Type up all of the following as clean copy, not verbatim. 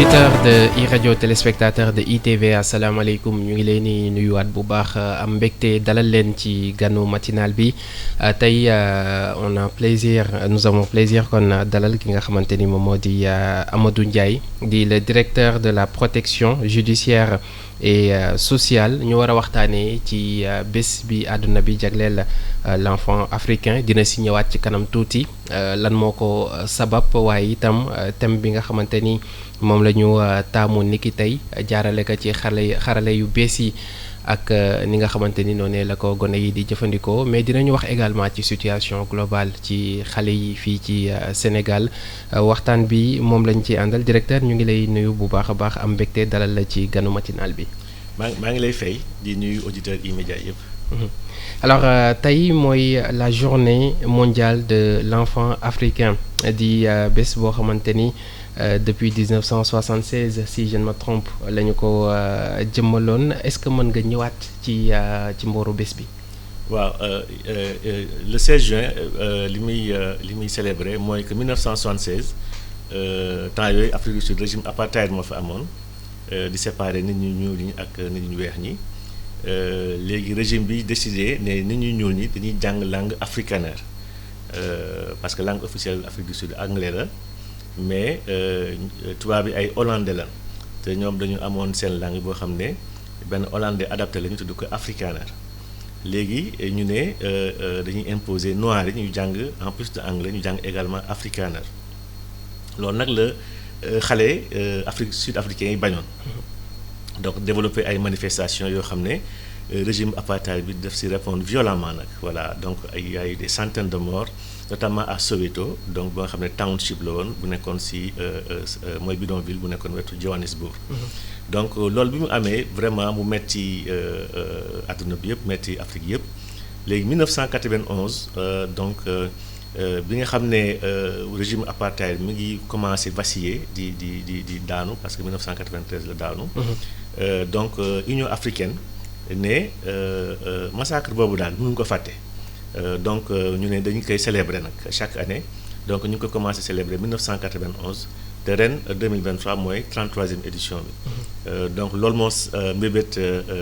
auditeur de iRadio téléspectateur de ITV asalaamaaleykum ñu ngi leen di nuyuwaat bu baax am mbégte dalal leen ci ganu matinal bi tey nous avons plaisir kon dalal ki nga xamante ni moom moo di Amadou Ndiaye di le directeur de la protection judiciaire et sociale ñu war a waxtaanee ci bés bi àdduna bi jagleel l'enfant africain dina si ñëwaat ci kanam tuuti lan moo ko sabab waaye itam thème bi nga xamante ni moom la ñu taamu niki tey jaarale ko ci xarale yu bees yi ak ni nga xamante ni noonu la ko gone yi di jëfandikoo mais dinañu wax également ci situation globale ci xale yi fii ci Sénégal waxtaan bi moom lañ ci àndal directeur ñu ngi lay nuyu bu baax a baax am mbégte dalal la ci ganu matinal bi. maa ngi lay fay di nuyu auditeurs E-Media yëpp. alors tey mooy la journée mondiale de l'enfant africain di bés boo xamante ni depuis 1976 si je ne me trompe la ñu ko jëmmaloon est-ce que mën nga ñëwaat ci mbooru bés bi. waaw le 16 juin li muy célébrer mooy que 1976 temps yooyu Afrique du Sud régime apartheid moo fa amoon di séparer nit ñu ñuul ñi ak nit ñu weex ñi. léegi régime bi décidé ne nit ñu ñuul ñi dañuy jàng langue afrikaner parce que langue officielle Afrique du Sud anglais la mais tubaab bi ay hollandais la te ñoom dañu amoon seen langue boo xam ne benn hollandais adapté la ñu tudd ko afrikaner léegi ñu ne dañuy imposer noirs yi ñu jàng en plus de anglais ñu jàng également afrikaner loolu nag la xale Afrique sud-africain yi bañoon. donc développer ay manifestations yoo xam ne régime apartheid bi def ci répondre violemment nag voilà donc il y a eu des centaines de morts notamment à Soweto donc ba nga xam ne township la woon bu nekkoon ci mooy bidonville bu nekkoon wetu Johannesburg. donc loolu bi mu amee vraiment mu metti àdduna bi yëpp metti Afrique yëpp léegi 1991 donc bi nga xam ne régime apartheid mi ngi commencé vaciller di daanu parce que 1993 la daanu. donc Union africaine ne massacre boobu daal mënuñu ko fàtte donc ñu ne dañu koy célébrer nag chaque année donc ñu ngi ko commencé célébrer 1991 te ren 2023 mooy 33e édition bi. donc loolu moo mbébét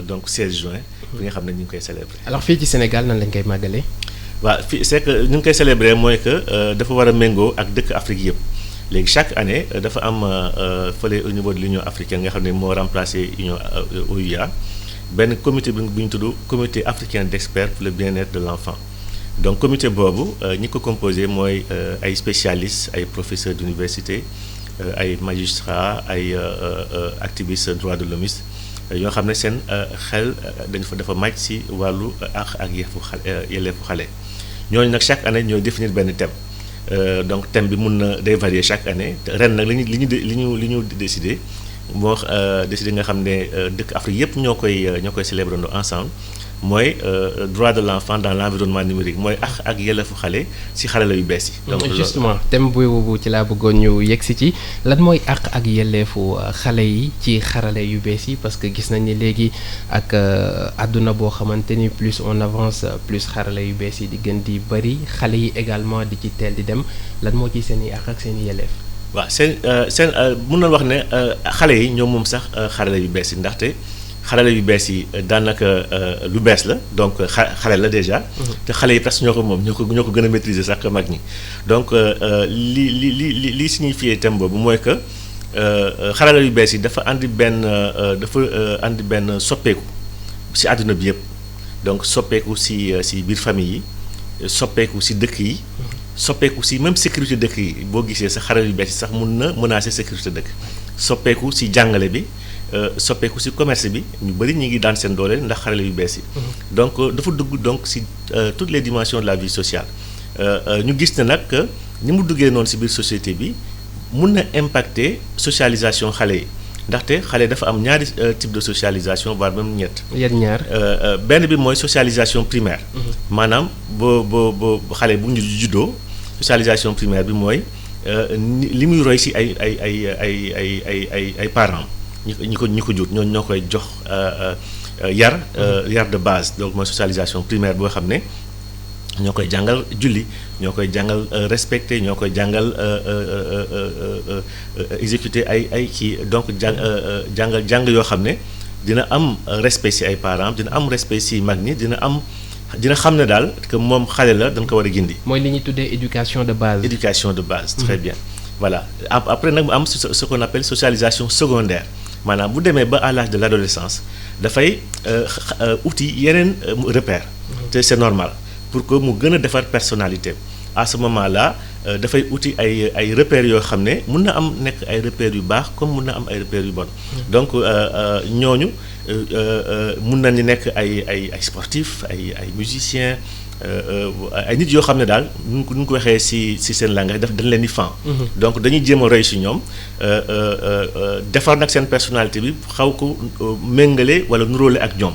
donc 16 juin. bi nga xam ne ñu ngi koy célébrer. alors fii ci Sénégal nan lañ koy màggalee. waaw fii c'est que ñu ngi koy célébrer mooy que dafa war a méngoo ak dëkk Afrique yëpp. léegi chaque année dafa am fële au niveau de l'Union africaine nga xam ne moo remplacé Union OUA benn comité bu ñu tudd comité africain d'experts pour le bien-être de l'enfant donc comité boobu ñi ko composé mooy ay spécialistes ay professeurs d'université ay magistrats ay activistes droits de l'homme yoo xam ne seen xel dafa màcc ci wàllu àq ak yelleefu xale ñooñu nag chaque année ñooy définir benn thème. donc thème bi mun na day varier chaque année ren nag li ñu décidé moo décidé nga xam ne dëkk Afrique yëpp ñoo koy célébrer ensemble mooy droit de l'enfant dans l'environnement numérique mooy ak yelleefu xale ci xarala yu bees yi. donc justement thème boobu ci laa bëggoon ñu yegsi ci lan mooy ak yelleefu xale yi ci xarala yu bees yi parce que gis nañ ni léegi ak àdduna boo xamante ni plus on avance plus xarala yu bees yi di gën di bari xale yi également di ci teel di dem lan moo ci seen i ak seen i yelleef. waaw seen mun na wax ne xale yi ñoom moom sax xarala yu bees yi ndaxte. xarala yu bees yi daanaka lu bees la donc xale la déjà. te xale yi presque ñoo ko moom ñoo ko gën a maîtriser sax mag ñi donc li signifié thème boobu mooy que xarala yu bees yi dafa andi benn soppeeku ci àdduna bi yëpp donc soppeeku ci biir famille yi soppeeku ci dëkk yi. soppeeku ci même sécurité dëkk yi boo gisee sax xarala yu bees yi sax mun na menacer sécurité dëkk soppeeku ci jàngale bi. soppeeku ci commerce bi ñu bari ñu ngi daan seen doole ndax xarale yu bees yi. donc dafa dugg donc ci toutes les dimensions de la vie sociale ñu gis ne nag ni mu duggee noonu ci biir société bi mun na impacter socialisation xale yi ndaxte xale dafa am ñaari type de socialisation voire même ñett. yan ñaar. benn bi mooy socialisation primaire. maanaam boo xale bu ñu juddoo socialisation primaire bi mooy li muy roy ci ay parents. ñi ko jur ñoo koy jox yar de base donc mooy socialisation primaire boo xam ne ñoo koy jàngal julli ñoo koy jàngal respecter ñoo koy jàngal exécuter ay kii donc jàng yoo xam ne dina am respect ci ay parents dina am respect ci mag ñi dina xam ne daal que moom xale la dañ ko war a gindi. mooy li ñuy tuddee éducation de base. éducation de base. Très bien voilà après nag mu am ce qu'on appelle socialisation secondaire maanaam bu demee ba à l'âge de l'adolescence dafay uti yeneen repère. te c'est normal pour que mu gën a defar personnalité à ce moment-là dafay uti ay repères yoo xam ne mun na am nekk ay repères yu baax comme mun na am ay repères yu bon. donc ñooñu mun nañu nekk ay sportifs ay musiciens ay nit yoo xam ne daal nu ñu ko waxee ci seen langage dañ leen di fan. donc dañuy jéem a roy ci ñoom defar nag seen personnalité bi xaw ko méngale wala nuróole ak ñoom.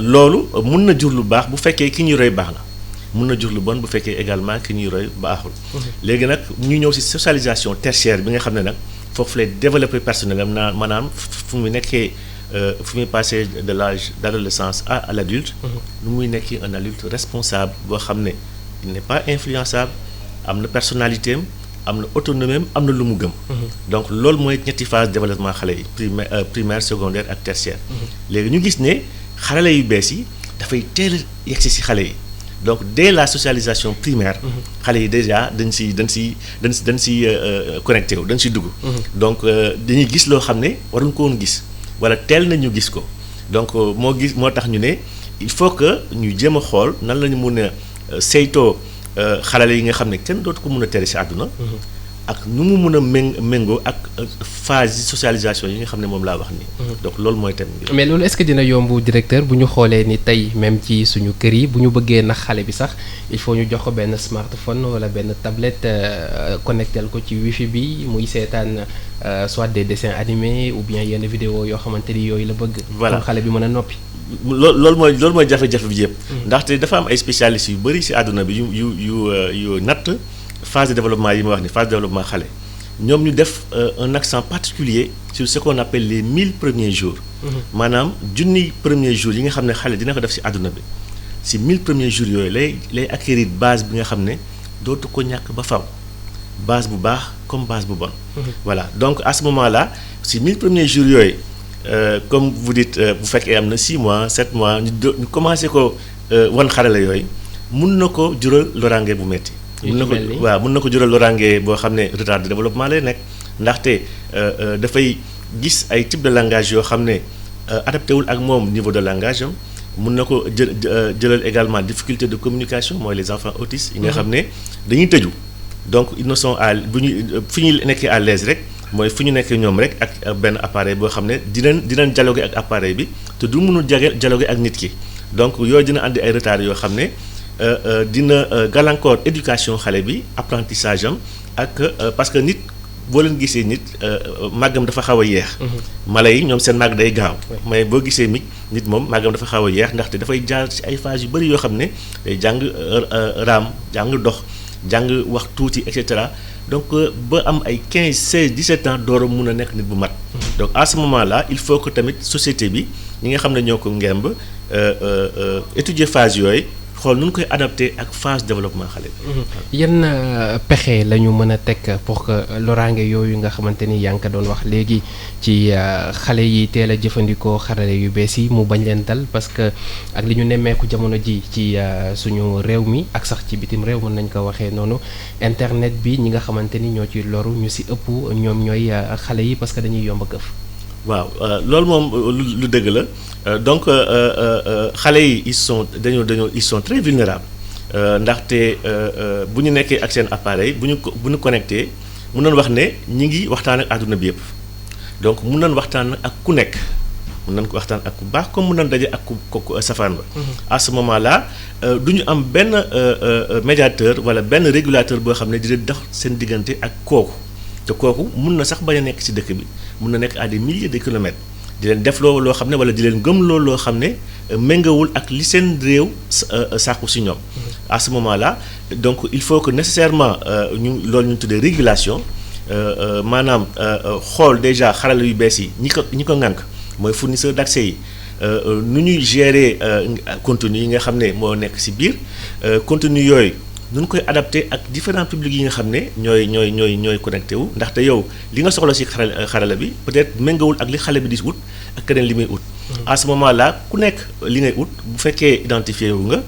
loolu mun na jur lu baax bu fekkee ki ñuy roy baax na mun na jur lu bon bu fekkee également ki ñuy roy baaxul. léegi nag ñu ñëw ci socialisation tertiaire bi nga xam ne nag foofu lay développer personnel am maanaam fu mu nekkee fu muy passer de l'âge d'adolescence à l'adulte. nu muy nekkee un adulte responsable boo xam ne il n'est pas influençable am na personnalité am na autonomie am na lu mu gëm. donc loolu mooy ñetti phase développement xale yi primaire secondaire ak tertiaire. léegi ñu gis ne xale yu bees yi dafay teel a yegsi ci xale yi donc dès la socialisation primaire. xale yi déjà dañ si connecté wu dañ si dugg. donc dañuy gis loo xam ne waruñ ko woon gis wala teel nañu gis ko donc moo tax ñu ne il faut que ñu jéem a xool nan la ñu mun a saytoo xale yi nga xam ne kenn dootu ko mun a tere ci àdduna. ak nu mu mun a méngoo ak phase socialisation yi nga xam ne moom laa wax nii. donc loolu mooy thème bi. mais loolu est-ce que dina yomb directeur bu ñu xoolee ni tey même ci suñu kër yi bu ñu bëggee nax xale bi sax il faut ñu jox ko benn smartphone wala benn tablette connectel ko ci wifi bi muy seetaan soit des dessins animés ou bien yenn vidéo yoo xamante ni yooyu la bëgg. voilà pour xale bi mën a noppi. loolu mooy jafe-jafe bi yëpp. ndaxte dafa am ay spécialistes yu bari ci àdduna bi yu natt. phase de développement yi ma wax ni phase de développement xale ñoom ñu def un accent particulier sur ce qu'on appelle les 1000 premiers jours. maanaam junni premiers jours yi nga xam ne xale dina ko def ci àdduna bi ci 1000 premiers jours yooyu lay acquérir base bi nga xam ne dootu ko ñàkk ba faw base bu baax comme base bu bon. voilà donc à ce moment-là ci 1000 premiers jours yooyu comme vous dites bu fekkee am na 6 mois 7 mois ñu commencé ko wan xale la yooyu mun na ko jural loraange bu metti mun na ko jural loraange boo xam ne retard de développement lay nekk ndaxte dafay gis ay type de langage yoo xam ne adapté wul ak moom niveau de langage am mun na ko jëlal également difficulté de communication mooy les enfants autistes yi nga xam ne dañuy tëju donc ils ne sont fi ñu nekkee à l'aise rek mooy fu ñu nekkee ñoom rek ak benn appareil boo xam ne dinañ dialoguer ak appareil bi te du mënul dialoguer ak nit ki donc yooyu dina andi ay retard yoo xam ne dina gàllankoor éducation xale bi apprentissage am ak parce que nit boo leen gisee nit màggam dafa xaw a yeex. mala yi ñoom seen màgg day gaaw. mais boo gisee nit moom màggam dafa xaw a yeex ndaxte dafay jaar ci ay phases yu bari yoo xam ne day jàng raam jàng dox jàng wax tuuti et cetera donc ba am ay 15 16 17 ans door a mun a nekk nit bu mat. donc à ce moment-là il faut que tamit société bi ñi nga xam ne ñoo ko ngemb étudier phase yooyu. xool nu ñu koy adapté ak phase développement xale bi. yan pexe la ñu mën a teg pour que loraange yooyu nga xamante ni yaa ngi ko doon wax léegi ci xale yi teel a jëfandikoo xarale yu bees yi mu bañ leen dal parce que ak li ñu nemmeeku jamono ji ci suñu réew mi ak sax ci bitim réew mën nañ ko waxee noonu internet bi ñi nga xamante ni ñoo ci loru ñu ci ëpp ñoom ñooy xale yi parce que dañuy yomb a këf. waaw loolu moom lu dëgg la donc xale yi ils sont très vulnérables ndaxte bu ñu nekkee ak seen appareil bu ñu connecté mun nañu wax ne ñi ngi waxtaan ak àdduna bi yëpp donc mun nañu waxtaan ak ku nekk mun nañu ko waxtaan ak ku baax comme mun nañu daje ak ku safaan ba. à ce moment-là du ñu am benn médiateur wala benn régulateur boo xam ne dina dox seen diggante ak kooku te kooku mun na sax bañ a nekk ci dëkk bi mun na nekk à des milliers de kilomètres di leen def loo xam ne wala di leen gëm loo xam ne méngawul ak li seen réew sàkku ci ñoom. à ce moment-là donc il faut que nécessairement loolu ñu tuddee régulation maanaam xool déjà xarala yu bees yi ñi ko ŋànk mooy fournisseur d'accès yi nu ñuy gérer contenu yi nga xam ne moo nekk ci biir contenu yooyu nu koy adapté ak différents publics yi nga xam ne ñooy connecté wu ndaxte yow li nga soxla ci xarala bi peut-être méngawul ak li xale bi di ut ak keneen li muy ut. à ce moment là ku nekk li ngay ut bu fekkee identifié wu nga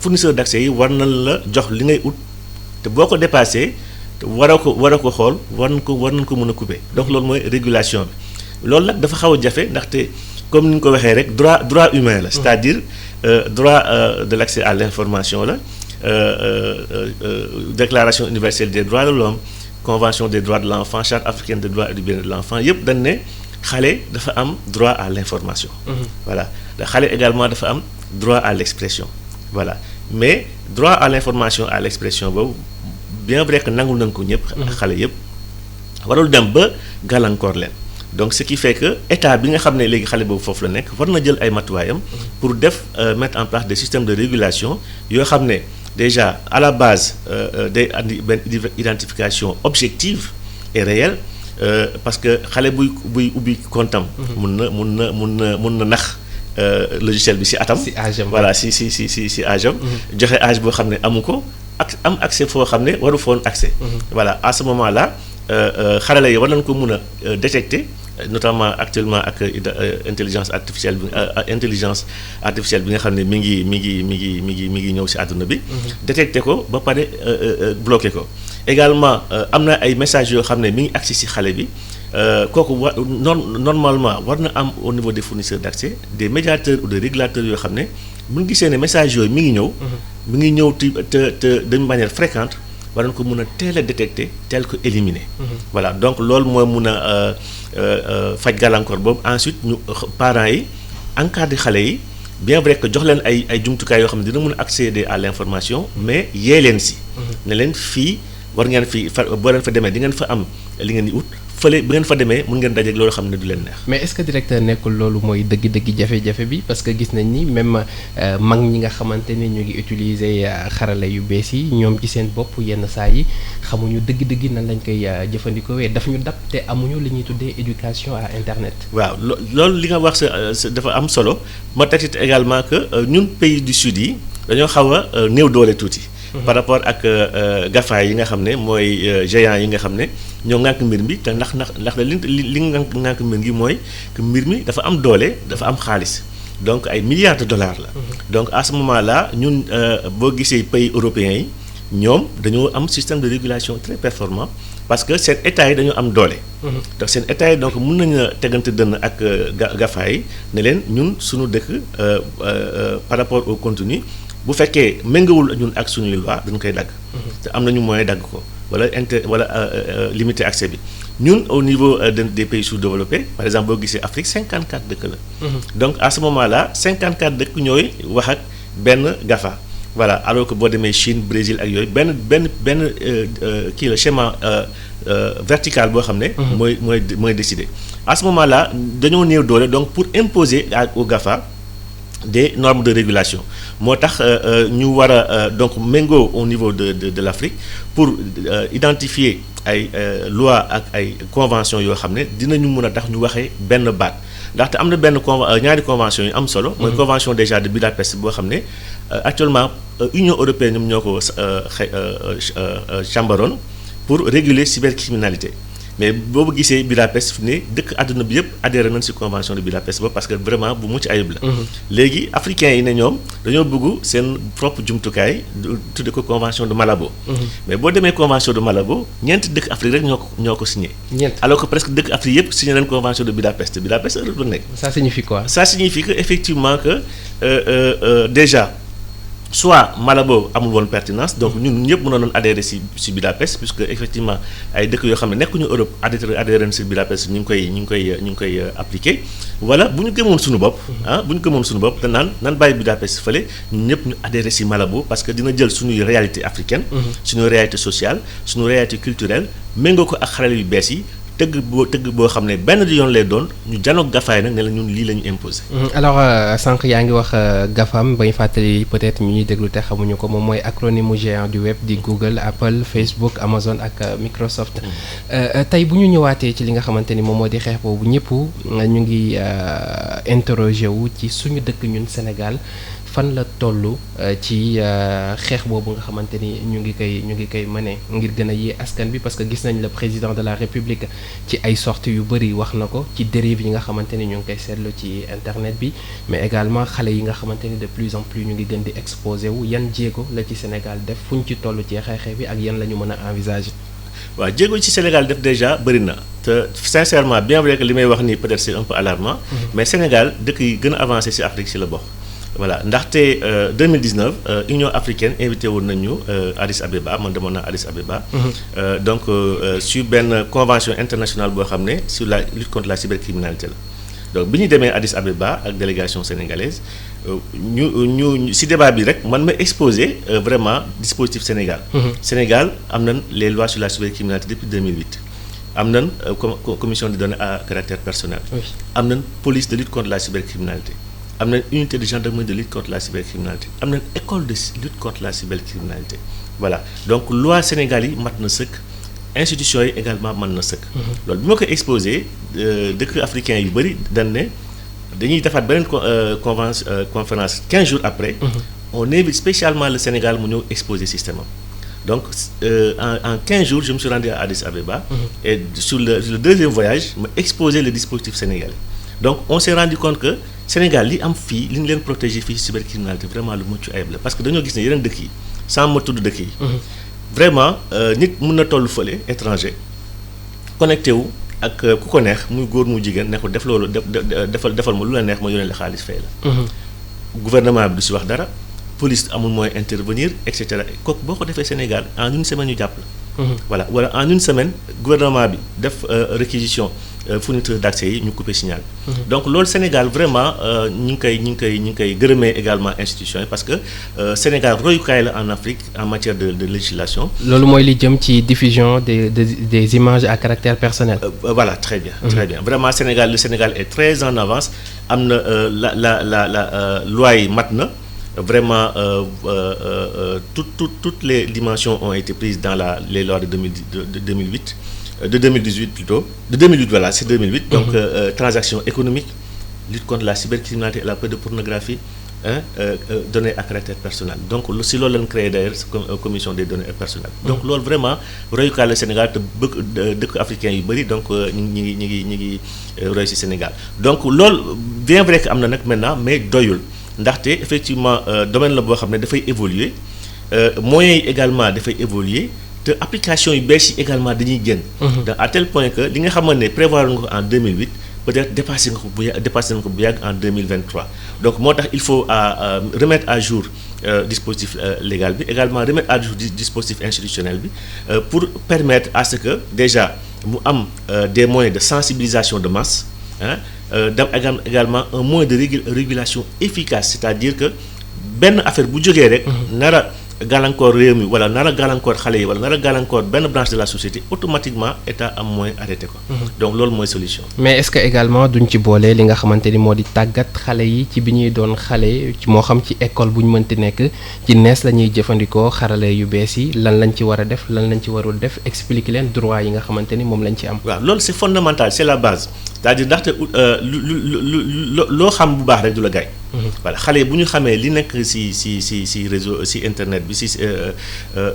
fournisseur d'accès yi war na la jox li ngay ut te boo ko dépassé war a ko xool war nañ ko mën a couper donc loolu mooy régulation bi loolu nag dafa xaw a jafe ndaxte comme ni ñu ko waxee rek droit humain la. c'est-à-dire droit de l'accès à l'information la. Déclaration universelle des droits de l'homme convention des droits de l'enfant charte africaine des droits et du bien-être de l'enfant yëpp dañ ne xale dafa am droit à l'information. Voilà xale également dafa am droit à l'expression. Voilà mais droit à l'information à l'expression boobu bien vrai que nangul nañ ko ñëpp. xale yëpp warul dem ba gàllankoor leen. donc ce qui fait que état bi nga xam ne léegi xale boobu foofu la nekk war na jël ay matuwaayam pour mettre en place des systèmes de régulation yoo xam ne déjà à la base day andi benn identification objective et réelle parce que xale buy ubbi comptam mun na nax logiciel bi ci atam. ci âge am voilà ci âge am. joxe âge boo xam ne amu ko ak am accès foo xam ne waru foon accès. voilà à ce moment là xarala yi war nañ ko mun a détecter. Notamment actuellement ak intelligence artificielle bi nga xam ne mi ngi ñëw ci àdduna bi. détecter ko ba pare bloquer ko. également am na ay messages yoo xam ne mi ngi agsi ci xale bi kooku normalement war na am au niveau des fournisseurs d'accès des médiateurs ou des régulateurs yoo xam ne bu ñu gisee ne messages yooyu mi ngi ñëw. mi ngi ñëw te d'une manière fréquente. war nañ ko mun a teel a détecter teel ko éliminer. voilà donc loolu mooy mun a faj gàllankoor boobu ensuite ñu parents yi encadrer xale yi bien vrai que jox leen ay jumtukaay yoo xam ne dina mun a accéder à l'information mais yee leen ci. ne leen fii war ngeen fi boo leen fa demee di ngeen fa am li ngeen di ut fële bu ngeen fa demee mun ngeen dajeeg loolu xam ne du leen neex. mais est-ce que directeur nekkul loolu mooy dëgg-dëgg jafe-jafe bi parce que gis nañ ni même mag ñi nga xamante ne ñu ngi utiliser xarala yu bees yi ñoom ci seen bopp yenn saa yi xamuñu dëgg-dëgg nan lañ koy jëfandikoo daf ñu dab te amuñu li ñuy tuddee éducation à internet. waaw loolu li nga wax dafa am solo ma teg également que ñun pays du sud yi dañoo xaw a néew doole tuuti. par rapport ak GAFA yi nga xam ne mooy géants yi nga xam ne ñoo ŋànk mbir mi te ndax li ŋànk mbir gi mooy que mbir mi dafa am doole dafa am xaalis donc ay milliards de dollars la. donc à ce moment là ñun boo gisee pays européens yi ñoom dañoo am système de régulation très performant parce que seen état yi dañoo am doole. donc seen état yi donc mën nañu tegante dënn ak GAFA yi ne leen ñun suñu dëkk par rapport au contenu. bu fekkee méngawul ñun ak suñuy loi dañu koy dagg. te am nañu moyen dagg ko wala limiter accès bi ñun au niveau des pays sous-développés par exemple boo gisee Afrique 54 dëkk la. donc à ce moment là 54 dëkk ñooy wax ak benn GAFA. voilà alors que boo demee Chine Brésil ak yooyu benn kii la schéma vertical boo xam ne. mooy décider. à ce moment là dañoo néew doole donc pour imposer au GAFA. des normes de régulation moo tax ñu war a donc méngoo au niveau de l'Afrique pour identifier ay loi ak ay convention yoo xam ne dinañu mën a tax ñu waxee benn baat ndaxte am na ñaari convention yu am solo. mooy convention déjà de Budapest boo xam ne actuellement Union européenne ñoom ñoo ko càmbaroon pour réguler cybercriminalité. mais boobu gisee Budapest fi ne dëkk àdduna bi yëpp adhéré nañ ci convention de Budapest ba parce que vraiment bu mucc ayib la. léegi africains yi ne ñoom dañoo bëgg seen propre jumtukaay tudde ko convention de Malabo. mais boo demee convention de Malabo ñeenti dëkk Afrique rek ñoo ko signé. alors que presque dëkk Afrique yëpp signé nañ convention de Budapest Europe la nekk. ça signifie quoi. ça signifie que effectivement que déjà. soit Malabo amul woon pertinence donc ñun ñëpp mënoon nañu adhérer ci Budapest puisque effectivement ay dëkk yoo xam ne nekkuñu Europe adhéré ci Budapest ñu ngi koy appliquer wala bu ñu gëmoon suñu bopp. bu ñu gëmoon suñu bopp te nan bàyyi Budapest fële ñun ñëpp ñu adhéré ci Malabo parce que dina jël suñuy réalité africaine. suñuy réalité sociale suñu réalité culturelle méngoo ko ak xarale yu bees yi. tëgg boo xam ne benn yoon lay doon ñu janoog GAFA yi nag ne la ñun lii la ñu imposé. alors sànq yaa ngi wax GAFAM ba ñu fàttali peut-être ñu ñuy déglu te xamuñu ko moom mooy acronyme géant du web di Google Apple Facebook Amazon ak Microsoft. tey bu ñu ñëwaatee ci li nga xamante ni moom moo di xeex boobu ñëpp ñu ngi interroger wu ci suñu dëkk ñun Sénégal fan la toll ci xeex boobu nga xamante ni ñu ngi koy mëne ngir gën a yee askan bi parce que gis nañ le président de la République ci ay sorties yu bëri wax na ko ci dérive yi nga xamante ni ñu ngi koy seetlu ci internet bi mais également xale yi nga xamante ni de plus en plus ñu ngi gën di exposé wu yan jéego la ci Sénégal def fu ñu ci toll ci xeex bi ak yan la ñu mën a envisager. waaw jéego ci Sénégal def déjà bëri na te sincèrement bien vrai que li may wax nii peut-être c'est un peu alarmant. mais Sénégal dëkk yi gën a avancé ci Afrique ci la bokk. voilà ndaxte 2019 Union africaine invité woon nañu Addis Abeba man demoon naa Addis Abeba. donc sur benn convention internationale boo xam ne sur la lutte contre la cybercriminalité la. donc bi ñu demee Addis Abeba ak délégation sénégalaise ñu ci débat bi rek man ma exposé vraiment dispositif Sénégal. Sénégal am nañ les lois sur la cybercriminalité depuis 2008. am nañ commission des données à caractère personnel. am nañ police de lutte contre la cybercriminalité. am nañ unité de gendarmerie de lutte contre la cybercriminalité. am nañ école de lutte contre la cybercriminalité. voilà donc loi Sénégal yi mat na sëkk. institutions yi également mën na sëkk. loolu bi ma ko exposé dëkk africain yu bëri dañ ne dañuy defaat beneen conférence 15 jours après. on invite spécialement le Sénégal mu ñëw exposer système am. donc en 15 jours je me suis rendu à Addis Abeba. et sur le deuxième voyage ma exposé le dispositif sénégalais. donc on s'est rendu compte que Sénégal li am fii li ñu leen protéger fii cybercriminalité vraiment lu mucc ayib la parce que dañoo gis ne yeneen dëkk yi sans ma tudd dëkk yi. vraiment nit mën na toll fële étranger connecté wu ak ku ko neex muy góor muy jigéen ne ko def loolu defal ma lu la neex ma yónnee la xaalis fay la. gouvernement bi du si wax dara police amul mooy intervenir et cetera kooku boo ko defee Sénégal en une semaine ñu jàpp la. voilà wala en une semaine gouvernement bi def réquisition fourniture d'accès yi ñu coupé signal bi. donc loolu Sénégal vraiment ñu ngi koy gërëmee également institutions yi parce que Sénégal royukaay la en Afrique en matière de législation. loolu mooy li jëm ci diffusion des images à caractère personnel. voilà très bien. très bien vraiment le Sénégal est très en avance am na la loi yi mat na. Vraiment toutes les dimensions ont été prises dans les lois de 2008 de 2018 plutôt de 2008 voilà c'est 2008 donc transactions économiques lutte contre la cybercriminalité et la pédopornographie données à caractère personnel donc si loolu lañ créé d'ailleurs commission des données personnelles donc loolu vraiment royukaay la Sénégal te bëgg dëkk africain yu bëri donc ñi ngi roy ci Sénégal donc loolu bien vrai que am na nag maintenant mais doyul ndaxte effectivement domaine la boo xam ne dafay évoluer moyens yi également dafay évoluer te application yu bees yi également dañuy génn. à tel point que li nga xamante ne prévoir nga ko en 2008 peut-être dépassé nga ko bu yàgg en 2023 donc moo tax il faut remettre à jour dispositif légal bi également remettre à jour dispositif institutionnel bi pour permettre à ce que déjà mu am des moyens de sensibilisation de masse dam également un moyen de régulation efficace c'est-à-dire que benn affaire bu jógee rek nara gàllankoor réew mi wala nara gàllankoor xale yi wala nara gàllankoor benn branche de la société automatiquement état am moyen arrêté ko donc loolu mooy solution. mais est-ce que également duñ ci boole li nga xamante ni moo di tàggat xale yi ci bi ñuy doon xale moo xam ci école bu ñu mënti nekk ci nees la ñuy jëfandikoo xarale yu bees yi lan lañ ci war a def lan lañ ci warul def expliquer leen droit yi nga xamante ni moom lañ ci am. waaw loolu c'est fondamental c'est la base c'est-à-dire ndaxte loo xam bu baax rek du la gaay. voilà xale yi bu ñu xamee li nekk ci réseau ci internet bi ci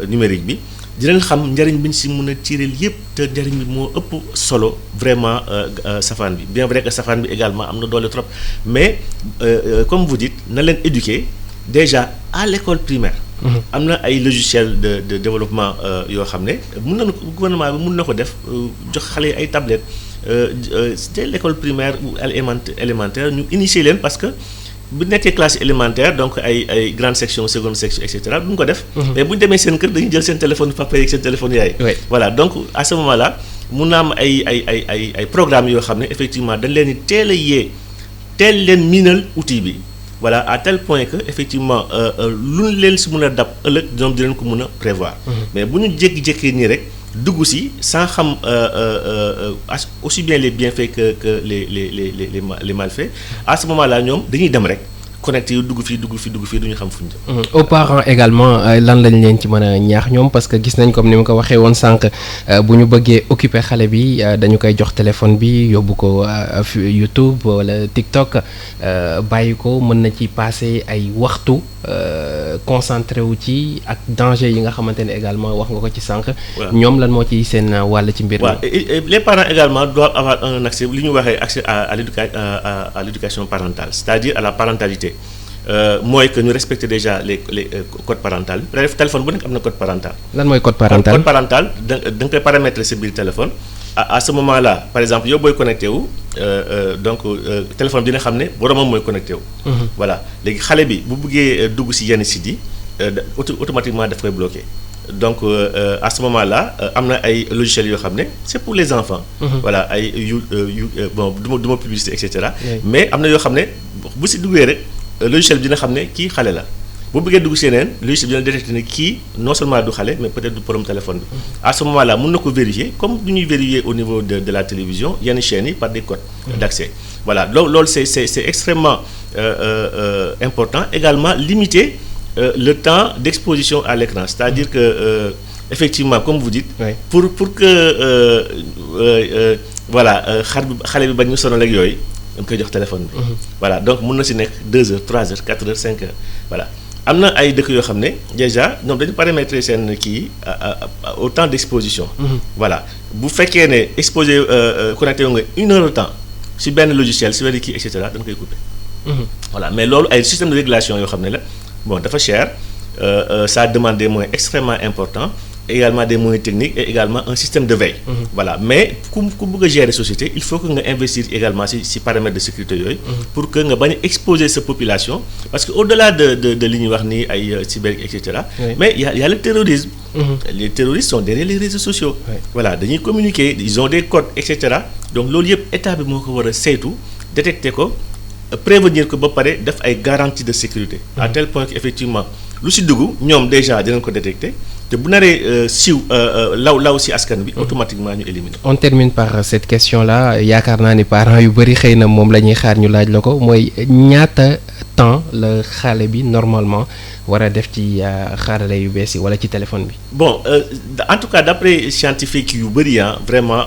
numérique bi dinañ xam njariñ bi ñu ci mën a tiireel yépp te njariñ bi moo ëpp solo vraiment safaan bi bien vrai que safaan bi également am na doole trop mais comme vous dites na leen éduquer déjà à l'école primaire. am na ay logiciels de développement yoo xam ne mën nañu gouvernement bi mën na ko def jox xale yi ay tablettes dès l'école primaire ou élémentaire ñu initier leen parce que bu nekkee classe élémentaire donc ay grande section seconde section et cetera duñ ko def. mais bu ñu demee seen kër dañuy jël seen téléphone papa yeeg seen téléphone yaay. voilà donc à ce moment là mun na am ay programmes yoo xam ne effectivement dañ leen di teel a yee teel leen miinal outil bi. voilà à tel point que effectivement lu leen si mën a dab ëllëg ñoom di leen ko mën a prévoir. mais bu ñu jékki-jékkee nii rek dugg si sans xam aussi bien les bienfaits que les malfaits à ce moment là ñoom dañuy dem rek connecté yu dugg fii du ñu xam fu ñu jëm. aux parents également lan lañ leen ci mën a ñaax ñoom parce que gis nañ comme ni ma ko waxee woon sànq bu ñu bëggee occuper xale bi dañu koy jox téléphone bi yóbbu ko YouTube wala TikTok bàyyi ko mën na ci passer ay waxtu concentré wu ci ak danger yi nga xamante ne également wax nga ko ci sànq. ñoom lan moo ci seen wàll ci mbir mi. waaw les parents également doivent avoir un accès li ñu waxee accès à l'éducation parentale c'est-à-dire à la parentalité. mooy que ñu respecter déjà les codes parental téléphone bu nekk am na code parental. lan mooy code parental code parental da nga koy paramétrer sa biir téléphone à ce moment là par exemple yow booy connecté wu donc téléphone dina xam ne boromam mooy connecté wu. voilà léegi xale bi bu buggee dugg ci yenn sites yi automatiquement daf koy bloqué. donc à ce moment là am na ay logiciels yoo xam ne c'est pour les enfants. voilà ay bon du ma publicité et cetera. mais am na yoo xam ne bu ci duggee rek. logiciel bi dina xam ne kii xale la bu bëggee dugg si yeneen logiciel bi dina détecté ne kii non seulement du xale mais peut-être du borom téléphone bi. à ce moment là mën na ko vérifier comme du ñuy vérifier au niveau de la télévision yenn chaînes yi par des codes d'accès. voilà loolu c'est extrêmement important également limiter le temps d'exposition à l'écran c'est-à-dire que effectivement comme vous dites. pour que voilà xale bi bañ ñu sonal ak yooyu. dañ koy jox téléphone bi. voilà donc mën na si nekk 2 heures 3 heures 4 heures 5 heures voilà am na ay dëkk yoo xam ne déjà ñoom dañu paramétrer seen kii au temps d'exposition. voilà bu fekkee ne exposé connecté wu nga 1 heure de temps si benn logiciel si benn kii et cetera dañ koy couper. voilà mais loolu ay système de régulation yoo xam ne la bon dafa cher ça demande des moyens extrêmement importants. également des moyens techniques et également un système de veille. voilà mais ku bëgg a gérer société il faut que nga investir également ci paramètres de sécurité yooyu. pour que nga bañ a exposer sa population. parce que au-delà de li ñuy wax ni ay cyber et cetera. mais y a le terrorisme. les terroristes sont derrière les réseaux sociaux. voilà dañuy communiquer ils ont des codes et cetera donc loolu yëpp état bi moo ko war a saytu détecter ko prévenir ko ba pare def ay garanties de sécurité. à tel point que effectivement lu ci dugg ñoom déjà dinañ ko détecter. te bu naree siiw law ci askan bi automatiquement ñu éliminer. on termine par cette question là yaakaar naa ni parents yu bari xëy na moom la ñuy xaar ñu laaj la ko mooy ñaata temps la xale bi normalement war a def ci xarale yu bees yi wala ci téléphone bi. bon en tout cas d'après scientifique yu bari vraiment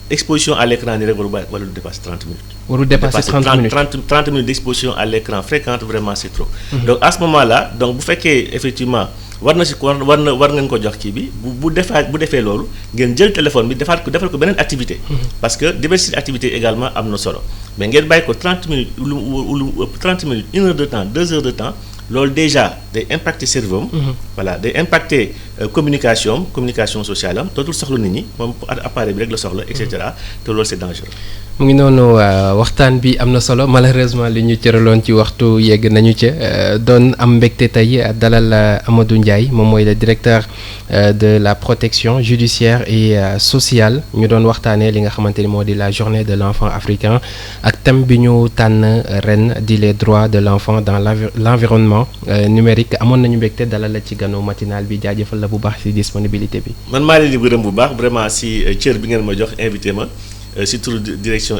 exposition à l'écran ni rek waru dépasser 30 minutes. waru dépasser 30 minutes 30 minutes d'exposition à l'écran fréquente vraiment c'est trop. donc à ce moment là donc bu fekkee effectivement. war ngeen ko jox kii bi bu defee loolu ngeen jël téléphone bi defal ko beneen activité. parce que diversité activité également am na solo mais ngeen bàyyi ko 30 minutes lu 30 minutes 1 heure de temps 2 heures de temps loolu déjà day impacter cerveau am. voilà day impacter communication sociale am dootul soxla nit ñi moom appareil bi rek la soxla et cetera te loolu c'est dangereux. mu ngi noonu waxtaan bi am na solo malheureusement li ñu cëraloon ci waxtu yegg nañu ca doon am mbégte tey dalal Amadou Ndiaye moom mooy le directeur de la protection judiciaire et sociale ñu doon waxtaanee li nga xamante ni moo di la journée de l'enfant africain ak thème bi ñu tànn ren di les droits de l'enfant dans l'environnement numérique amoon nañu mbégte dalal la ci ganu matinal bi jaajëfal la bu baax ci disponibilité bi. man maa leen di gërëm bu baax vraiment ci cër bi ngeen ma jox invité ma. surtout direction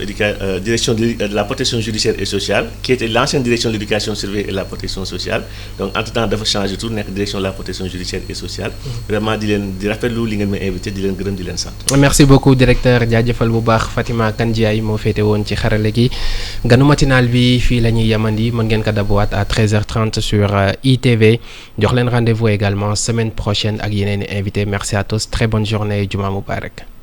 de la protection judiciaire et sociale qui était l'ancienne direction de l'éducation surveillée et de la protection sociale donc entre-temps dafa changé tout nekk direction de la protection judiciaire et sociale vraiment di rafetlu li ngeen ma invité di leen gërëm di leen sant. merci beaucoup directeur jaajëfal bu baax Fatima Kandiaye moo féete woon ci xarale gi ganu matinal bi fii la ñuy yamandi mën ngeen ko dabuwaat à 13h30 sur ITV jox leen rendez-vous également semaine prochaine ak yeneen i invité merci à tous très bonne journée Juma Mubarak.